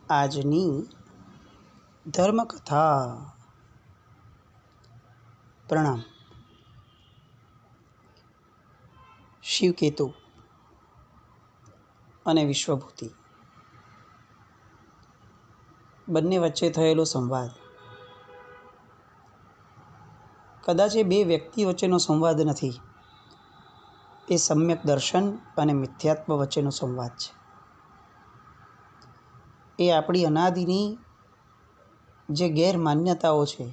આજની ધર્મકથા. પ્રણામ. શિવકેતુ અને વિશ્વભૂતિ બંને વચ્ચે થયેલો સંવાદ. કદાચ એ બે વ્યક્તિ વચ્ચેનો સંવાદ નથી, એ સમ્યક દર્શન અને મિથ્યાત્વ વચ્ચેનો સંવાદ છે. એ આપણી અનાદિની જે ગેરમાન્યતાઓ છે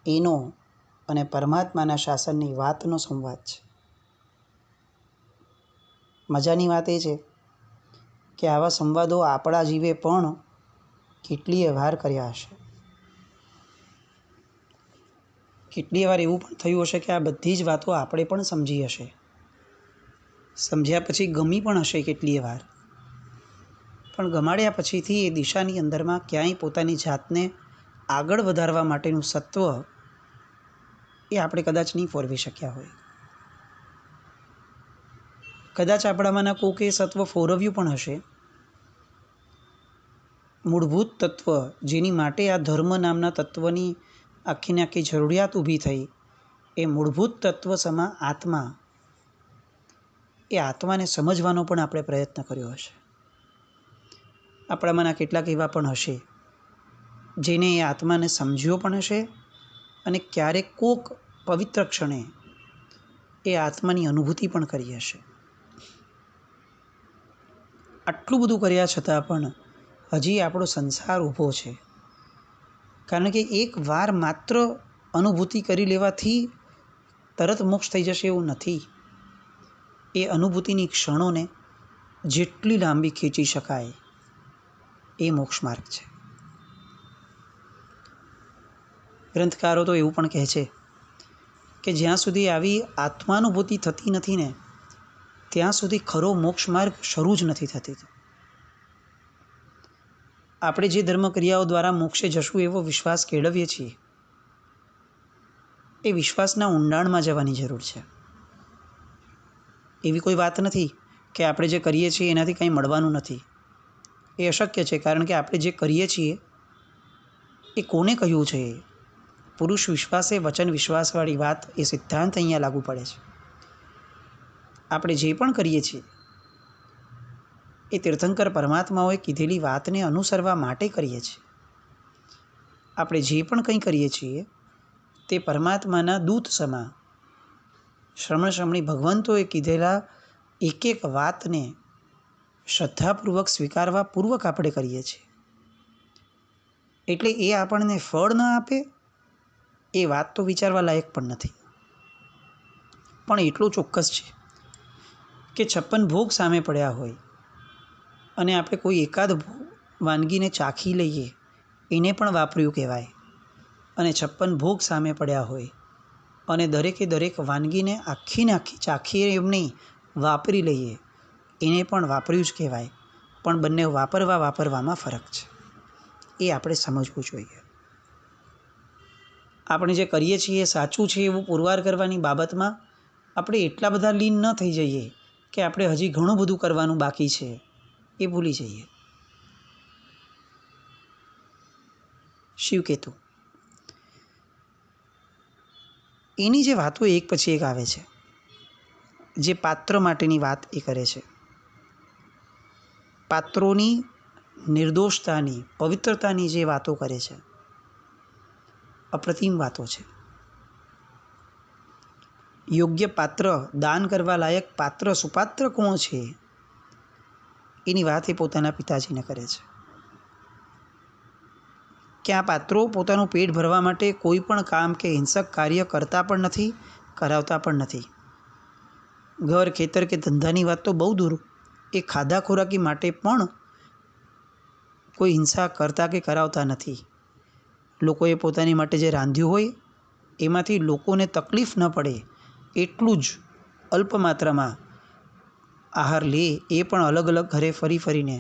એનો અને પરમાત્માના શાસનની વાતનો સંવાદ છે. મજાની વાત એ છે કે આવા સંવાદો આપણા જીવે પણ કેટલીય વાર કર્યા હશે. કેટલીય વાર એવું પણ થયું હશે કે આ બધી જ વાતો આપણે પણ સમજી હશે, સમજ્યા પછી ગમી પણ હશે કેટલીય વાર, પણ ગમાડ્યા પછીથી એ દિશાની અંદરમાં ક્યાંય પોતાની જાતને આગળ વધારવા માટેનું સત્વ એ આપણે કદાચ નહીં ફોરવી શક્યા હોય. કદાચ આપણામાંના કોઈકે સત્વ ફોરવ્યું પણ હશે. મૂળભૂત તત્વ જેની માટે આ ધર્મ નામના તત્વની આખીને આખી જરૂરિયાત ઊભી થઈ, એ મૂળભૂત તત્વ સમા આત્મા, એ આત્માને સમજવાનો પણ આપણે પ્રયત્ન કર્યો હશે. આપણામાંના કેટલાક એવા પણ હશે જેને એ આત્માને સમજ્યો પણ હશે અને ક્યારેક કોક પવિત્ર ક્ષણે એ આત્માની અનુભૂતિ પણ કરી હશે. આટલું બધું કર્યા છતાં પણ હજી આપણો સંસાર ઊભો છે, કારણ કે એક વાર માત્ર અનુભૂતિ કરી લેવાથી તરત મોક્ષ થઈ જશે એવું નથી. એ અનુભૂતિની ક્ષણોને જેટલી લાંબી ખેંચી શકાય એ મોક્ષ માર્ગ છે. ગ્રંથકારો તો એવું પણ કહે છે કે જ્યાં સુધી આવી આત્માનુભૂતિ થતી નથી ને ત્યાં સુધી ખરો મોક્ષ માર્ગ શરૂ જ નથી થતી. આપણે જે ધર્મ ક્રિયાઓ દ્વારા મોક્ષે જશું એવો વિશ્વાસ કેળવીએ છીએ, એ વિશ્વાસના ઊંડાણમાં જવાની જરૂર છે. એવી કોઈ વાત નથી કે આપણે જે કરીએ છીએ એનાથી કંઈ મળવાનું નથી. એ અશક્ય છે, કારણ કે આપણે જે કરીએ છીએ એ કોને કહ્યું છે? પુરુષ વિશ્વાસે વચન વિશ્વાસવાળી વાત, એ સિદ્ધાંત અહીંયા લાગુ પડે છે. આપણે જે પણ કરીએ છીએ એ તીર્થંકર પરમાત્માઓએ કીધેલી વાતને અનુસરવા માટે કરીએ છીએ. આપણે જે પણ કંઈ કરીએ છીએ તે પરમાત્માના દૂત સમા શ્રમણી ભગવંતોએ કીધેલા એક એક વાતને શ્રદ્ધાપૂર્વક સ્વીકારવા પૂર્વક આપણે કરીએ છીએ. એટલે એ આપણને ફળ ન આપે એ વાત તો વિચારવા લાયક પણ નથી. પણ એટલું ચોક્કસ છે કે 56 ભોગ સામે પડ્યા હોય અને આપણે કોઈ એકાદ વાનગીને ચાખી લઈએ એને પણ વાપર્યું કહેવાય, અને 56 ભોગ સામે પડ્યા હોય અને દરેકે દરેક વાનગીને આખીને આખી ચાખીએ એમ નહીં, વાપરી લઈએ એને પણ વાપર્યું જ કહેવાય. પણ બંને વાપરવામાં ફરક છે, એ આપણે સમજવું જોઈએ. આપણે જે કરીએ છીએ એ સાચું છે એવું પુરવાર કરવાની બાબતમાં આપણે એટલા બધા લીન ન થઈ જઈએ કે આપણે હજી ઘણું બધું કરવાનું બાકી છે એ ભૂલી જઈએ. શિવકેતુ એની જે વાતો એક પછી એક આવે છે, જે પાત્ર માટેની વાત એ કરે છે, પાત્રોની નિર્દોષતાની, પવિત્રતાની જે વાતો કરે છે, અપ્રતિમ વાતો છે. યોગ્ય પાત્ર, દાન કરવા લાયક પાત્ર, સુપાત્ર કોણ છે એની વાત એ પોતાના પિતાજીને કરે છે કે આ પાત્રો પોતાનું પેટ ભરવા માટે કોઈ પણ કામ કે હિંસક કાર્ય કરતા પણ નથી, કરાવતા પણ નથી. ઘર, ખેતર કે ધંધાની વાત તો બહુ દૂર, એ ખાધા ખોરાકી માટે પણ કોઈ હિંસા કરતા કે કરાવતા નથી. લોકોએ પોતાની માટે જે રાંધ્યું હોય એમાંથી લોકોને તકલીફ ન પડે એટલું જ અલ્પ માત્રામાં આહાર લે, એ પણ અલગ અલગ ઘરે ફરી ફરીને.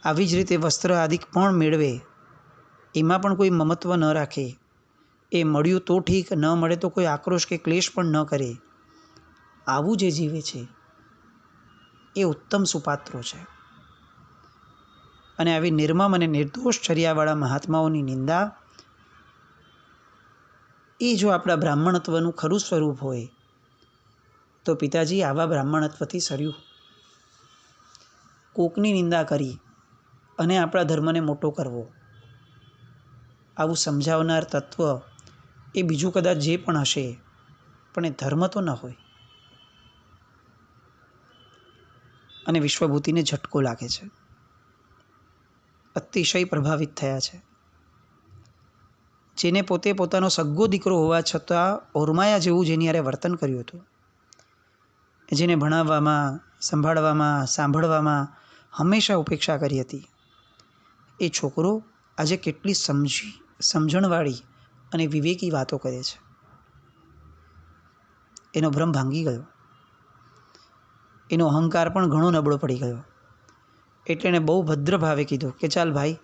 આવી જ રીતે વસ્ત્ર આદિ પણ મેળવે, એમાં પણ કોઈ મમત્વ ન રાખે. એ મળ્યું તો ઠીક, ન મળે તો કોઈ આક્રોશ કે ક્લેશ પણ ન કરે. આવું જે જીવે છે એ ઉત્તમ સુપાત્રો છે. અને આવી નિર્મમ અને નિર્દોષ ચર્યાવાળા મહાત્માઓની નિંદા એ જો આપણા બ્રાહ્મણત્વનું ખરું સ્વરૂપ હોય તો પિતાજી આવા બ્રાહ્મણત્વથી સર્યું. કોકની નિંદા કરી અને આપણા ધર્મને મોટો કરવો, આવું સમજાવનાર તત્વ એ બીજું કદાચ જે પણ હશે, પણ એ ધર્મ તો ન હોય. અને વિશ્વભૂતિને ઝટકો લાગે છે. અતિશય પ્રભાવિત થયા છે. જેને પોતે પોતાનો સગ્ગો દીકરો હોવા છતાં ઓરમાયા જેવું જેની હારે વર્તન કર્યું હતું, જેને ભણાવવામાં, સંભાળવામાં, સાંભળવામાં હંમેશા ઉપેક્ષા કરી હતી, એ છોકરો આજે કેટલી સમજણવાળી અને વિવેકી વાતો કરે છે. એનો ભ્રમ ભાંગી ગયો, એનો અહંકાર પણ ઘણો નબળો પડી ગયો. એટલે એણે બહુ ભદ્ર ભાવે કીધું કે ચાલ ભાઈ,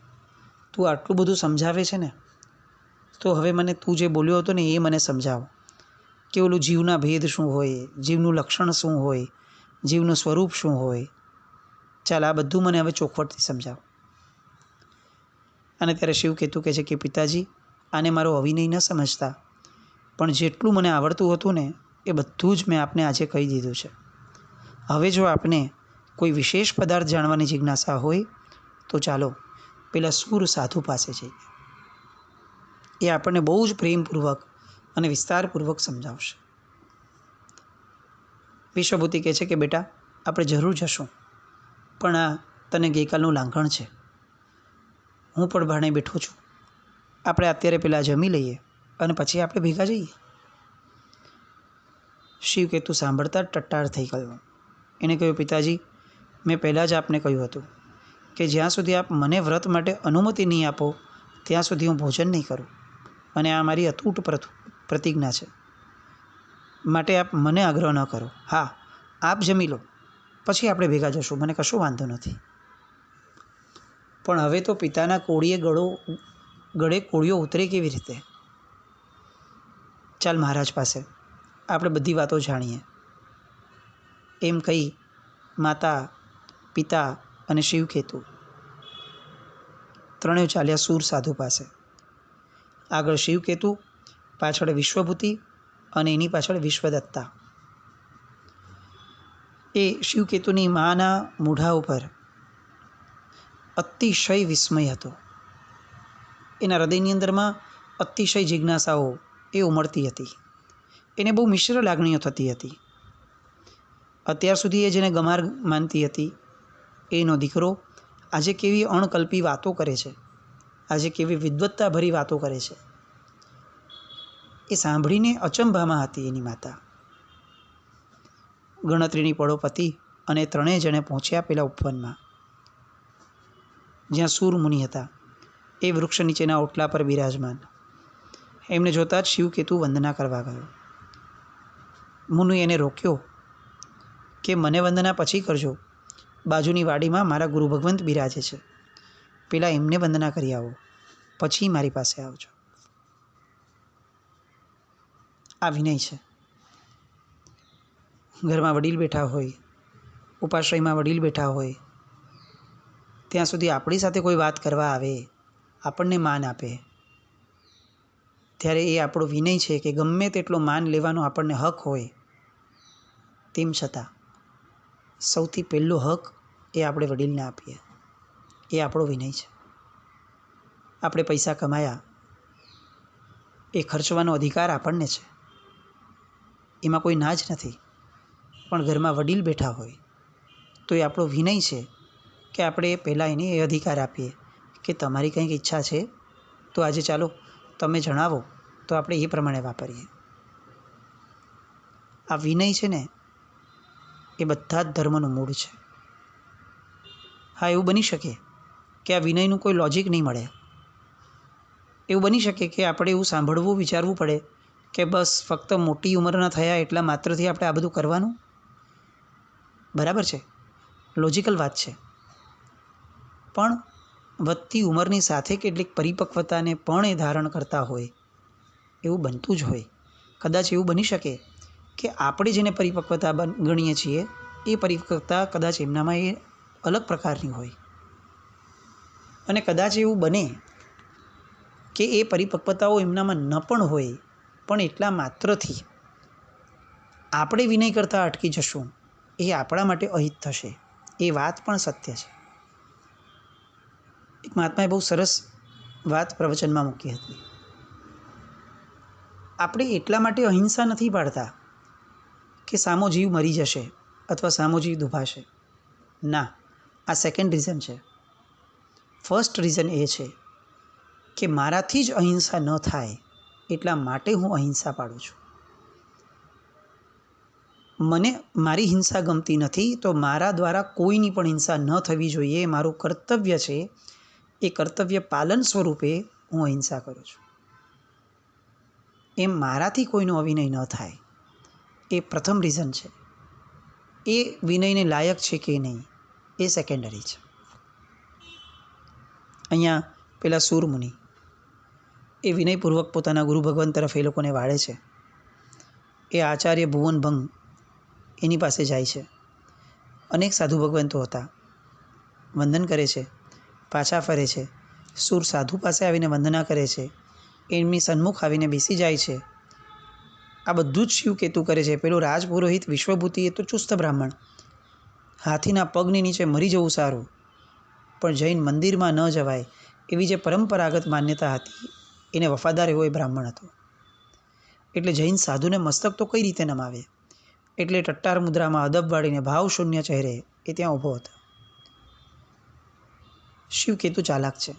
તું આટલું બધું સમજાવે છે ને, તો હવે મને તું જે બોલ્યો હતો ને એ મને સમજાવ કે ઓલું જીવના ભેદ શું હોય, જીવનું લક્ષણ શું હોય, જીવનું સ્વરૂપ શું હોય. ચાલ આ બધું મને હવે ચોખવટથી સમજાવ. અને ત્યારે શિવકેતુ કહે છે કે પિતાજી, આને મારો અવિનય ન સમજતા, પણ જેટલું મને આવડતું હતું ને એ બધું જ મેં આપને આજે કહી દીધું છે. હવે જો આપને કોઈ વિશેષ પદાર્થ જાણવાની જિજ્ઞાસા હોય તો ચાલો પેલા સૂર સાધુ પાસે જઈએ. એ આપણને બહુ જ પ્રેમપૂર્વક અને વિસ્તારપૂર્વક સમજાવશે. વિશ્વભૂતિ કહે છે કે બેટા, આપણે જરૂર જશું, પણ આ તને ગઈકાલનું લાંઘણ છે. હું પણ ભાણે બેઠો છું. આપણે અત્યારે પેલા જમી લઈએ અને પછી આપણે ભેગા જઈએ. શિવકેતુ સાંભળતા ટટ્ટાર થઈ ગયો. એણે કહ્યું, પિતાજી, મેં પહેલાં જ આપને કહ્યું હતું કે જ્યાં સુધી આપ મને વ્રત માટે અનુમતિ નહીં આપો ત્યાં સુધી હું ભોજન નહીં કરું, અને આ મારી અતૂટ પ્રતિજ્ઞા છે. માટે આપ મને આગ્રહ ન કરો. હા, આપ જમી લો, પછી આપણે ભેગા જશું, મને કશો વાંધો નથી. પણ હવે તો પિતાના ગળે કોળિયો ઉતરે કેવી રીતે? ચાલ મહારાજ પાસે આપણે બધી વાતો જાણીએ. એમ કહી માતા, પિતા અને શિવકેતુ ત્રણેય ચાલ્યા સૂર સાધુ પાસે. આગળ શિવકેતુ, પાછળ વિશ્વભૂતિ અને એની પાછળ વિશ્વદત્તા. એ શિવકેતુની માના મૂઢા ઉપર અતિશય વિસ્મય હતો. એના હૃદયની અંદરમાં અતિશય જિજ્ઞાસાઓ એ ઉમળતી હતી. એને બહુ મિશ્ર લાગણીઓ થતી હતી. અત્યાર સુધી એ જેને ગમાર માનતી હતી, એનો દીકરો આજે કેવી અણકલ્પી વાતો કરે છે, આજે કેવી વિદ્વત્તાભરી વાતો કરે છે, એ સાંભળીને અચંભામાં હતી એની માતા. ગણતરીની પળો પતી અને ત્રણેય જણે પહોંચ્યા પેલા ઉપવનમાં, જ્યાં સૂરમુનિ હતા. એ વૃક્ષ નીચેના ઓટલા પર બિરાજમાન. એમને જોતાં જ શિવકેતુ વંદના કરવા ગયો. મુનિ એને રોક્યો કે મને વંદના પછી કરજો, બાજુની વાડીમાં મારા ગુરુ ભગવંત બિરાજે છે, પેલા એમને વંદના કરી આવો, પછી મારી પાસે આવજો. આ વિનય છે. ઘરમાં વડીલ બેઠા હોય, ઉપાશ્રયમાં વડીલ બેઠા હોય, ત્યાં સુધી આપણી સાથે કોઈ વાત કરવા આવે, આપણને માન આપે, ત્યારે એ આપણો વિનય છે કે ગમે તેટલો માન લેવાનો આપણને હક હોય, તેમ છતાં સૌથી પહેલો હક એ આપણે વડીલને આપીએ. એ આપણો વિનય છે. આપણે પૈસા કમાયા, એ ખર્ચવાનો અધિકાર આપણને છે, એમાં કોઈ ના જ નથી. પણ ઘરમાં વડીલ બેઠા હોય તો એ આપણો વિનય છે કે આપણે પહેલાં એને એ અધિકાર આપીએ કે તમારી કંઈક ઈચ્છા છે તો આજે ચાલો તમે જણાવો તો આપણે એ પ્રમાણે વાપરીએ. આ વિનય છે ને, એ બધા જ ધર્મનું મૂળ છે. હા, એવું બની શકે કે આ વિનયનું કોઈ લોજિક નહીં મળે. એવું બની શકે કે આપણે એવું સાંભળવું, વિચારવું પડે કે બસ ફક્ત મોટી ઉંમરના થયા એટલા માત્રથી આપણે આ બધું કરવાનું. બરાબર છે, લોજિકલ વાત છે. પણ વધતી ઉંમરની સાથે કેટલીક પરિપક્વતાને પણ એ ધારણ કરતા હોય એવું બનતું જ હોય. કદાચ એવું બની શકે કે આપણે જેને પરિપક્વતા ગણીએ છીએ એ પરિપક્વતા કદાચ એમનામાં એ અલગ પ્રકારની હોય. અને કદાચ એવું બને કે એ પરિપક્વતાઓ એમનામાં ન પણ હોય, પણ એટલા માત્રથી આપણે વિનય કરતાં અટકી જશું, એ આપણા માટે અહિત થશે. એ વાત પણ સત્ય છે. એક મહાત્માએ બહુ સરસ વાત પ્રવચનમાં મૂકી હતી. આપણે એટલા માટે અહિંસા નથી પાડતા કે સામો જીવ મરી જશે અથવા સામો જીવ દુભાશે. ના, આ સેકન્ડ રીઝન છે. ફર્સ્ટ રીઝન એ છે કે મારાથી જ અહિંસા ન થાય એટલા માટે હું અહિંસા પાડું છું. મને મારી હિંસા ગમતી નથી, તો મારા દ્વારા કોઈની પણ હિંસા ન થવી જોઈએ. મારું કર્તવ્ય છે. એ કર્તવ્ય પાલન સ્વરૂપે હું અહિંસા કરું છું. એમ મારાથી કોઈનો અવિનય ન થાય, એ પ્રથમ રીઝન છે. એ વિનયને લાયક છે કે નહીં, એ સેકન્ડરી છે. અહીંયા પેલા સૂરમુનિ એ વિનયપૂર્વક પોતાના ગુરુ ભગવાન તરફ એ લોકોને વાળે છે. એ આચાર્ય ભુવનભંગ એની પાસે જાય છે. અનેક સાધુ ભગવંતો હતા. વંદન કરે છે, પાછા ફરે છે. સૂર સાધુ પાસે આવીને વંદના કરે છે, એમની સન્મુખ આવીને બેસી જાય છે. આ બધું જ શિવકેતુ કરે છે. પેલો રાજપુરોહિત વિશ્વભૂતિ એ તો ચુસ્ત બ્રાહ્મણ, હાથીના પગની નીચે મરી જવું સારું, પણ જૈન મંદિરમાં ન જવાય એવી જે પરંપરાગત માન્યતા હતી, એને વફાદાર એવો એ બ્રાહ્મણ હતો. એટલે જૈન સાધુને મસ્તક તો કઈ રીતે નમાવે, એટલે ટટ્ટાર મુદ્રામાં અદબ વાળીને ભાવશૂન્ય ચહેરે એ ત્યાં ઊભો હતો. શિવકેતુ ચાલાક છે.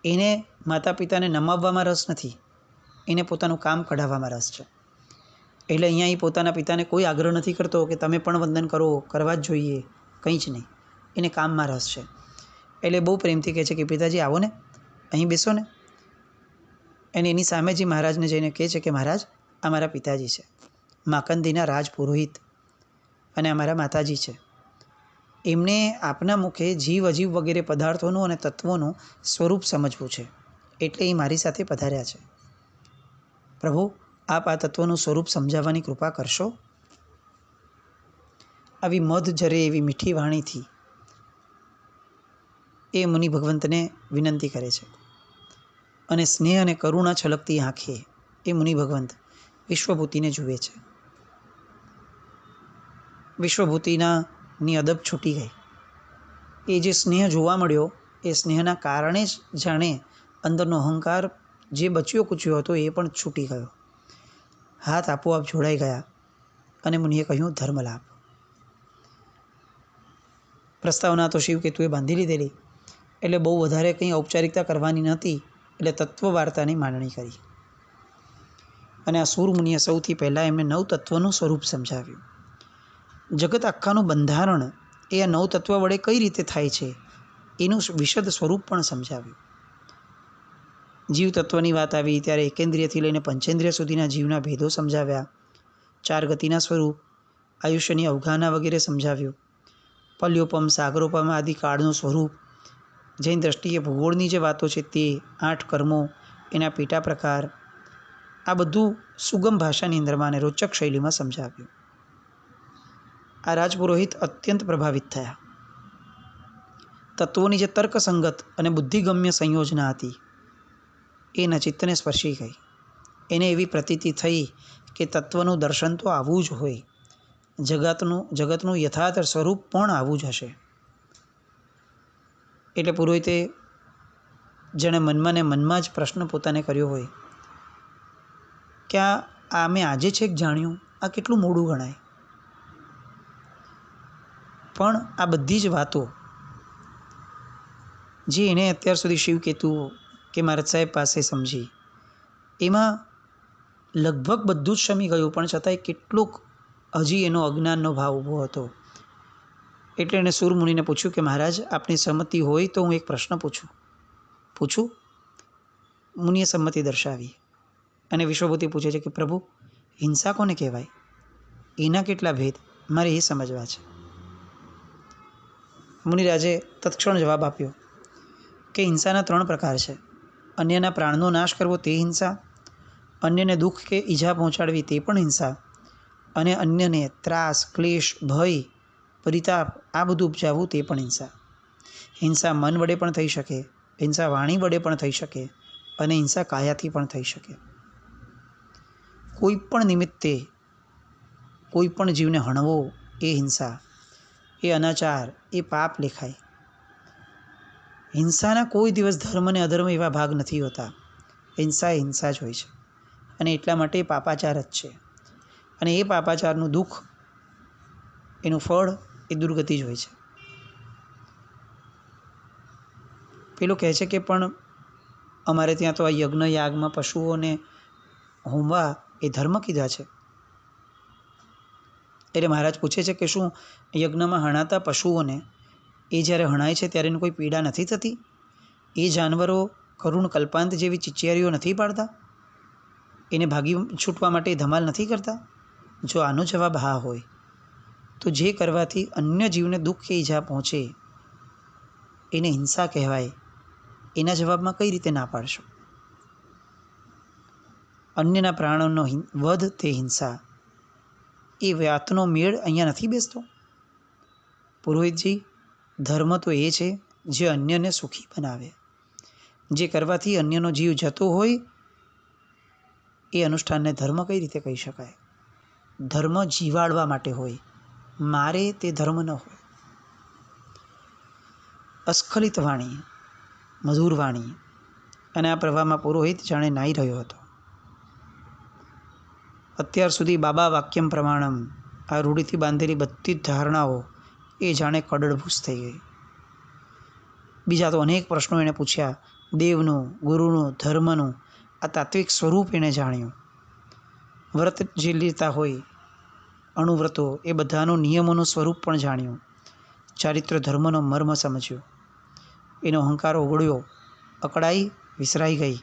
એને માતા પિતાને નમાવવામાં રસ નથી, એને પોતાનું કામ કઢાવવામાં રસ છે. એટલે અહીંયા એ પોતાના પિતાને કોઈ આગ્રહ નથી કરતો કે તમે પણ વંદન કરો, કરવા જ જોઈએ, કંઈ જ નહીં. એને કામમાં રસ છે. એટલે બહુ પ્રેમથી કહે છે કે પિતાજી આવો ને, અહીં બેસો ને. અને એની સામે જે મહારાજને જઈને કહે છે કે મહારાજ, આ મારા પિતાજી છે, માકંદીના રાજપુરોહિત, અને આ મારા માતાજી છે. એમને આપના મુખે જીવ અજીવ વગેરે પદાર્થોનું અને તત્વોનું સ્વરૂપ સમજવું છે, એટલે એ મારી સાથે પધાર્યા છે. પ્રભુ, આપ આ તત્વનું સ્વરૂપ સમજાવવાની કૃપા કરશો. આવી મધ જરે એવી મીઠી વાણીથી એ મુનિ ભગવંતને વિનંતી કરે છે. અને સ્નેહ અને કરુણા છલકતી આંખે એ મુનિ ભગવંત વિશ્વભૂતિને જુએ છે. વિશ્વભૂતિની અદબ છૂટી ગઈ. એ જે સ્નેહ જોવા મળ્યો, એ સ્નેહના કારણે જ જાણે અંદરનો અહંકાર જે બચ્યો કૂચ્યો હતો એ પણ છૂટી ગયો. હાથ આપોઆપ જોડાઈ ગયા અને મુનિએ કહ્યું, ધર્મ લાભ. પ્રસ્તાવના તો શિવકેતુએ બાંધી લીધેલી, એટલે બહુ વધારે કંઈ ઔપચારિકતા કરવાની નહોતી. એટલે તત્વ વાર્તાની માંડણી કરી. અને આ સૂરમુનિએ સૌથી પહેલાં એમને નવ તત્વનું સ્વરૂપ સમજાવ્યું. જગત આખાનું બંધારણ એ આ નવ તત્વ વડે કઈ રીતે થાય છે એનું વિશદ સ્વરૂપ પણ સમજાવ્યું. જીવ તત્વની વાત આવી ત્યારે એકેન્દ્રિયથી લઈને પંચેન્દ્રિય સુધીના જીવના ભેદો સમજાવ્યા. 4 ગતિના સ્વરૂપ, આયુષ્યની અવગાહના વગેરે સમજાવ્યું. પલ્યોપમ, સાગરોપમ આદિ કાળનું સ્વરૂપ, જૈન દ્રષ્ટિએ ભૂગોળની જે વાતો છે તે, 8 કર્મો, એના પેટા પ્રકાર, આ બધું સુગમ ભાષાની અંદરમાં અને રોચક શૈલીમાં સમજાવ્યું. આ રાજપુરોહિત અત્યંત પ્રભાવિત થયા. તત્વોની જે તર્કસંગત અને બુદ્ધિગમ્ય સંયોજના હતી એના ચિત્તને સ્પર્શી ગઈ. એને એવી પ્રતીતિ થઈ કે તત્વનું દર્શન તો આવવું જ હોય, જગતનું યથાર્થ સ્વરૂપ પણ આવું જ હશે. એટલે પુરોહિતે જેણે મનમાં ને મનમાં જ પ્રશ્ન પોતાને કર્યો હોય કે આ મેં આજે છેક જાણ્યું, આ કેટલું મોડું ગણાય. પણ આ બધી જ વાતો જે એણે અત્યાર સુધી શિવકેતુ કે મહારાજ સાહેબ પાસે સમજી, એમાં લગભગ બધું જ શમી ગયું, પણ છતાંય કેટલોક હજી એનો અજ્ઞાનનો ભાવ ઊભો હતો. એટલે એણે સૂરમુનિને પૂછ્યું કે મહારાજ, આપની સંમતિ હોય તો હું એક પ્રશ્ન પૂછું. મુનિએ સંમતિ દર્શાવી. અને વિશ્વભૂતિ પૂછે છે કે પ્રભુ, હિંસા કોને કહેવાય, એના કેટલા ભેદ મારે એ સમજવા છે. મુનિરાજે તત્ક્ષણ જવાબ આપ્યો કે હિંસાના 3 પ્રકાર છે. અન્યના પ્રાણનો નાશ કરવો તે હિંસા, અન્યને દુઃખ કે ઈજા પહોંચાડવી તે પણ હિંસા, અને અન્યને ત્રાસ, ક્લેશ, ભય, પરિતાપ આ બધું ઉપજાવવું તે પણ હિંસા. હિંસા મન વડે પણ થઈ શકે, હિંસા વાણી વડે પણ થઈ શકે અને હિંસા કાયાથી પણ થઈ શકે. કોઈ પણ નિમિત્તે કોઈ પણ જીવને હણવો એ હિંસા, એ અનાચાર, એ પાપ લેખાય. હિંસાના કોઈ દિવસ ધર્મ અને અધર્મ એવા ભાગ નથી હોતા. હિંસા એ હિંસા જ હોય છે અને એટલા માટે એ પાપાચાર જ છે. અને એ પાપાચારનું દુઃખ, એનું ફળ એ દુર્ગતિ જ હોય છે. પેલું કહે છે કે પણ અમારે ત્યાં તો આ યજ્ઞ યાગમાં પશુઓને હોમવા એ ધર્મ કીધા છે. એટલે મહારાજ પૂછે છે કે શું યજ્ઞમાં હણાતા પશુઓને એ જ્યારે હણાય છે ત્યારે એને કોઈ પીડા નથી થતી? એ જાનવરો કરુણ કલ્પાંત જેવી ચિચિયારીઓ નથી પાડતા? એને ભાગી છૂટવા માટે ધમાલ નથી કરતા? જો આનો જવાબ હા હોય તો જે કરવાથી અન્ય જીવને દુઃખ કે ઈજા પહોંચે એને હિંસા કહેવાય. એના જવાબમાં કઈ રીતે ના પાડશો? અન્યના પ્રાણોનો વધ તે હિંસા. એ વાતનો મેળ અહીંયા નથી બેસતો. પુરોહિતજી, ધર્મ તો એ છે જે અન્યને સુખી બનાવે. જે કરવાથી અન્યનો જીવ જતો હોય એ અનુષ્ઠાનને ધર્મ કઈ રીતે કહી શકાય? ધર્મ જીવાડવા માટે હોય, મારે તે ધર્મ ન હોય. અસ્ખલિત વાણી, મધુર વાણી, અને આ પ્રવાહમાં પુરોહિત જાણે નાહી રહ્યો હતો. અત્યાર સુધી બાબા વાક્યમ પ્રમાણમ, આ રૂઢિથી બાંધેલી બધી જ ધારણાઓ એ જાણે કડળભૂસ થઈ ગઈ. બીજા તો અનેક પ્રશ્નો એણે પૂછ્યા. દેવનું, ગુરુનું, ધર્મનું આ તાત્વિક સ્વરૂપ એણે જાણ્યું. વ્રત જે લેતા હોય, અણુવ્રતો, એ બધાનું નિયમોનું સ્વરૂપ પણ જાણ્યું. ચારિત્ર ધર્મનો મર્મ સમજ્યો. એનો અહંકાર ઓગળ્યો, અકળાઈ વિસરાઈ ગઈ,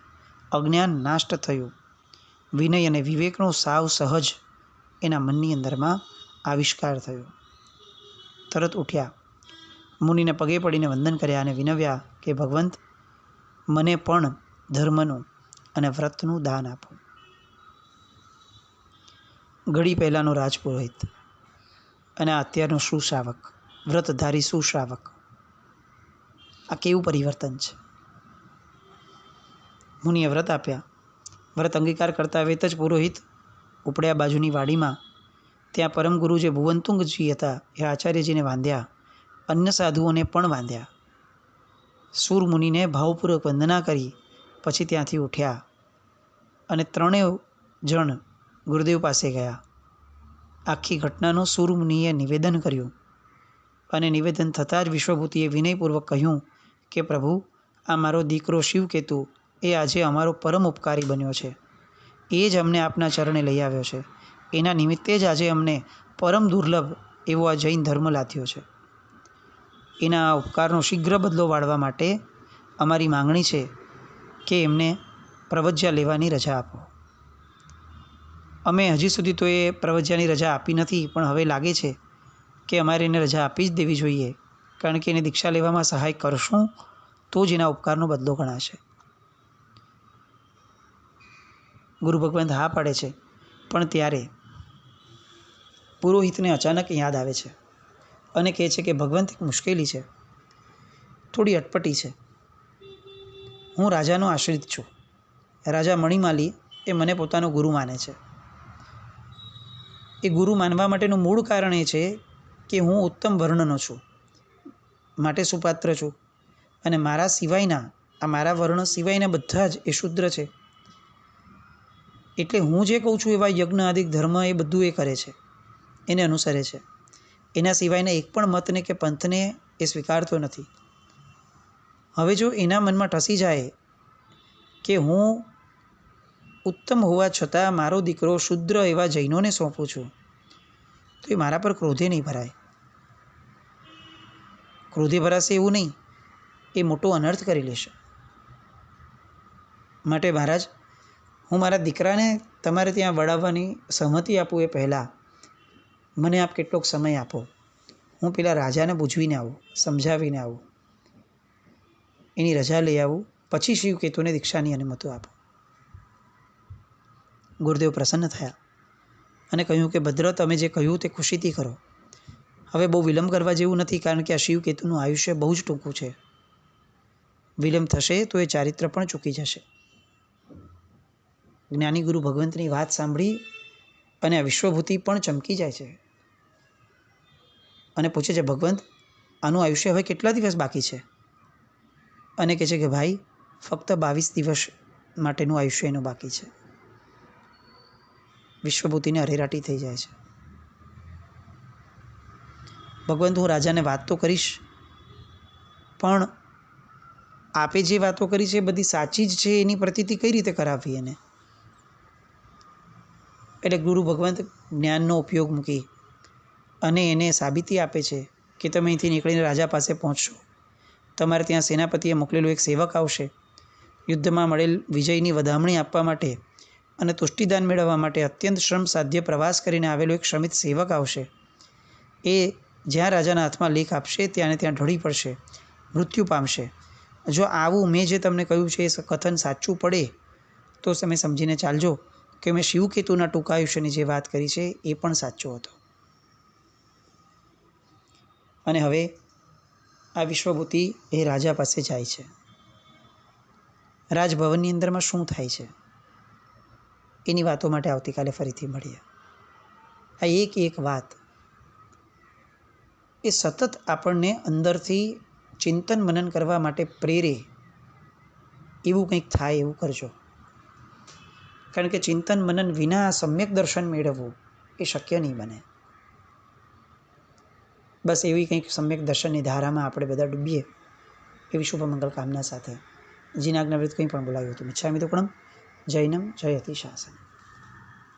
અજ્ઞાન નાષ્ટ થયું. વિનય અને વિવેકનો સાવ સહજ એના મનની અંદરમાં આવિષ્કાર થયો. તરત ઉઠ્યા, મુનિને પગે પડીને વંદન કર્યા અને વિનવ્યા કે ભગવંત, મને પણ ધર્મનું અને વ્રતનું દાન આપો. ઘડી પહેલાંનો રાજપુરોહિત અને અત્યારનો સુશ્રાવક, વ્રતધારી સુશ્રાવક, આ કેવું પરિવર્તન છે! મુનિએ વ્રત આપ્યા. વ્રત અંગીકાર કરતા વેત જ પુરોહિત ઉપડ્યા બાજુની વાડીમાં. ત્યાં પરમગુરુ જે ભુવનતુંગજી હતા એ આચાર્યજીને વાંધ્યા, અન્ય સાધુઓને પણ વાંધ્યા. સૂર મુનિને ભાવપૂર્વક વંદના કરી પછી ત્યાંથી ઉઠ્યા અને ત્રણેય જણ ગુરુદેવ પાસે ગયા. આખી ઘટનાનું સૂર મુનિએ નિવેદન કર્યું અને નિવેદન થતાં જ વિશ્વભૂતિએ વિનયપૂર્વક કહ્યું કે પ્રભુ, આ મારો દીકરો શિવકેતુ એ આજે અમારો પરમ ઉપકારી બન્યો છે. એ જ અમને આપના ચરણે લઈ આવ્યો છે. એના નિમિત્તે જ આજે અમને પરમ દુર્લભ એવો આ જૈન ધર્મ લાથ્યો છે. એના આ ઉપકારનો શીઘ્ર બદલો વાળવા માટે અમારી માંગણી છે કે એમને પ્રવજ્યા લેવાની રજા આપો. અમે હજી સુધી તો એ પ્રવજ્યાની રજા આપી નથી, પણ હવે લાગે છે કે અમારે એને રજા આપી જ દેવી જોઈએ, કારણ કે એને દીક્ષા લેવામાં સહાય કરશું તો જ એના ઉપકારનો બદલો ગણાશે. ગુરુ ભગવંત હા પાડે છે, પણ ત્યારે પુરોહિતને અચાનક યાદ આવે છે અને કહે છે કે ભગવંત, એક મુશ્કેલી છે, થોડી અટપટી છે. હું રાજાનો આશ્રિત છું. રાજા મણિમાલી એ મને પોતાનો ગુરુ માને છે. એ ગુરુ માનવા માટેનું મૂળ કારણ એ છે કે હું ઉત્તમ વર્ણનો છું, માટે સુપાત્ર છું, અને મારા સિવાયના, આ મારા વર્ણ સિવાયના બધા જ એ શુદ્ર છે. એટલે હું જે કહું છું એવા યજ્ઞ આદિક ધર્મ એ બધું એ કરે છે, એને અનુસરે છે. એના સિવાયના એક પણ મતને કે પંથને એ સ્વીકારતો નથી. હવે જો એના મનમાં ટસી જાય કે હું ઉત્તમ હોવા છતાં મારો દીકરો શુદ્ર એવા જૈનોને સોંપું છું, તો એ મારા પર ક્રોધે નહીં ભરાય. ક્રોધે ભરાશે એવું નહીં, એ મોટો અનર્થ કરી લેશે. માટે મહારાજ, હું મારા દીકરાને તમારે ત્યાં વળાવવાની સહમતિ આપું એ પહેલાં મને આપ કેટલોક સમય આપો. હું પેલા રાજાને બૂઝવીને આવું, સમજાવીને આવું, એની રજા લઈ આવું, પછી શિવકેતુને દીક્ષાની અનુમતિ આપો. ગુરુદેવ પ્રસન્ન થયા અને કહ્યું કે ભદ્ર, તમે જે કહ્યું તે ખુશીથી કરો. હવે બહુ વિલંબ કરવા જેવું નથી, કારણ કે આ શિવકેતુનું આયુષ્ય બહુ જ ટૂંકું છે. વિલંબ થશે તો એ ચારિત્ર પણ ચૂકી જશે. જ્ઞાની ગુરુ ભગવંતની વાત સાંભળી અને આ વિશ્વભૂતિ પણ ચમકી જાય છે અને પૂછે છે, ભગવંત આનું આયુષ્ય હવે કેટલા દિવસ બાકી છે? અને કહે છે કે ભાઈ ફક્ત 22 દિવસ માટેનું આયુષ્ય એનું બાકી છે. વિશ્વભૂતિને અરેરાટી થઈ જાય છે. ભગવંત, હું રાજાને વાત તો કરીશ, પણ આપે જે વાતો કરી છે એ બધી સાચી જ છે એની પ્રતીતિ કઈ રીતે કરાવવી એને? એટલે ગુરુ ભગવંત જ્ઞાનનો ઉપયોગ મૂકી અને એને સાબિતી આપે છે કે તમે અહીંથી નીકળીને રાજા પાસે પહોંચશો, તમારે ત્યાં સેનાપતિએ મોકલેલો એક સેવક આવશે, યુદ્ધમાં મળેલ વિજયની વધામણી આપવા માટે અને તુષ્ટિદાન મેળવવા માટે અત્યંત શ્રમ સાધ્ય પ્રવાસ કરીને આવેલો એક શ્રમિત સેવક આવશે. એ જ્યાં રાજાના હાથમાં લેખ આપશે ત્યાં ત્યાં ઢળી પડશે, મૃત્યુ પામશે. જો આવું મેં જે તમને કહ્યું છે એ કથન સાચું પડે તો તમે સમજીને ચાલજો કે મેં શિવકેતુના ટૂંકા આયુષ્યની જે વાત કરી છે એ પણ સાચો હતો. અને હવે આ વિશ્વભૂતિ એ રાજા પાસે જાય છે. રાજભવનની અંદરમાં શું થાય છે એની વાતો માટે આવતીકાલે ફરીથી મળીએ. આ એક વાત એ સતત આપણને અંદરથી ચિંતન મનન કરવા માટે પ્રેરે એવું કંઈક થાય એવું કરજો. કારણ કે ચિંતન મનન વિના સમ્યક દર્શન મેળવવું એ શક્ય નહીં બને. બસ એવી કંઈક સમ્યક દર્શનની ધારામાં આપણે બધા ડૂબીએ એવી શુભ મંગલ કામના સાથે જીનાજ્ઞા વિરુદ્ધ કંઈ પણ બોલાવ્યું હતું. મિચ્છામિ દુક્કડમ. જૈનમ જયતિ શાસન.